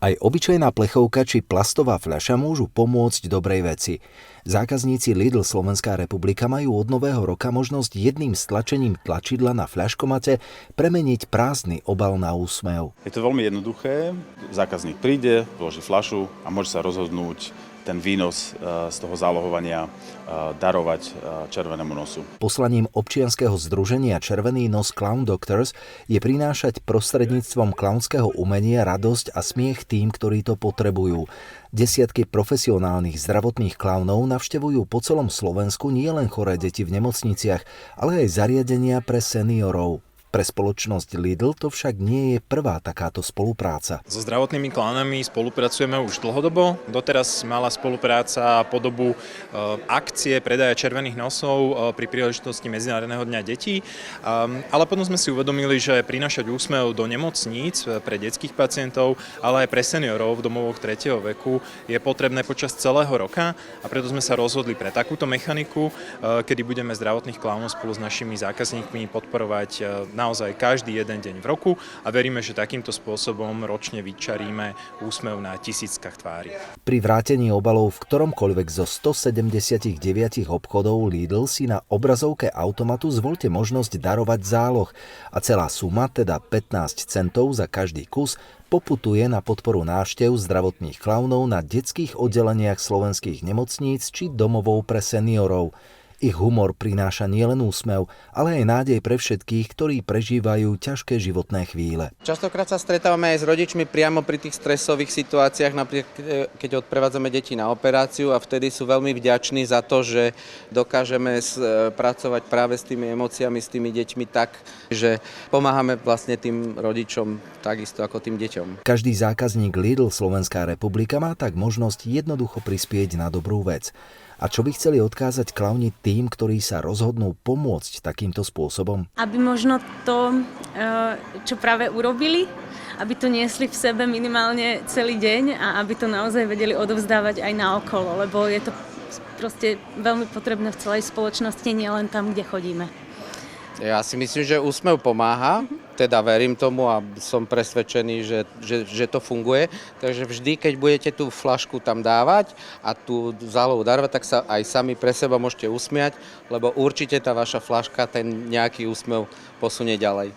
Aj obyčajná plechovka či plastová fľaša môžu pomôcť dobrej veci. Zákazníci Lidl Slovenská republika majú od nového roka možnosť jedným stlačením tlačidla na fľaškomate premeniť prázdny obal na úsmev. Je to veľmi jednoduché. Zákazník príde, vloží fľašu a môže sa rozhodnúť ten výnos z toho zálohovania darovať Červenému nosu. Poslaním občianskeho združenia Červený nos Clown Doctors je prinášať prostredníctvom klaunského umenia radosť a smiech tým, ktorí to potrebujú. Desiatky profesionálnych zdravotných klaunov navštevujú po celom Slovensku nielen choré deti v nemocniciach, ale aj zariadenia pre seniorov. Pre spoločnosť Lidl to však nie je prvá takáto spolupráca. So zdravotnými klaunami spolupracujeme už dlhodobo. Doteraz mala spolupráca podobu akcie predaja červených nosov pri príležitosti Medzinárodného dňa detí. Ale potom sme si uvedomili, že prinášať úsmev do nemocníc pre detských pacientov, ale aj pre seniorov v domovoch 3. veku je potrebné počas celého roka a preto sme sa rozhodli pre takúto mechaniku, kedy budeme zdravotných klaunov spolu s našimi zákazníkmi podporovať naozaj každý jeden deň v roku a veríme, že takýmto spôsobom ročne vyčaríme úsmev na tisíckach tvári. Pri vrátení obalov v ktoromkoľvek zo 179 obchodov Lidl si na obrazovke automatu zvoľte možnosť darovať záloh a celá suma, teda 15 centov za každý kus, poputuje na podporu návštev zdravotných klaunov na detských oddeleniach slovenských nemocníc či domovov pre seniorov. Ich humor prináša nielen úsmev, ale aj nádej pre všetkých, ktorí prežívajú ťažké životné chvíle. Častokrát sa stretávame aj s rodičmi priamo pri tých stresových situáciách, napríklad keď odprevádzame deti na operáciu a vtedy sú veľmi vďační za to, že dokážeme pracovať práve s tými emóciami, s tými deťmi tak, že pomáhame vlastne tým rodičom takisto ako tým deťom. Každý zákazník Lidl Slovenská republika má tak možnosť jednoducho prispieť na dobrú vec. A čo by chceli odkázať klauni tým, ktorí sa rozhodnú pomôcť takýmto spôsobom? Aby možno to, čo práve urobili, aby to niesli v sebe minimálne celý deň a aby to naozaj vedeli odovzdávať aj naokolo, lebo je to proste veľmi potrebné v celej spoločnosti, nielen tam, kde chodíme. Ja si myslím, že úsmev pomáha, teda verím tomu a som presvedčený, že to funguje. Takže vždy, keď budete tú fľašku tam dávať a tú zálohu darovať, tak sa aj sami pre seba môžete usmiať, lebo určite tá vaša fľaška ten nejaký úsmev posunie ďalej.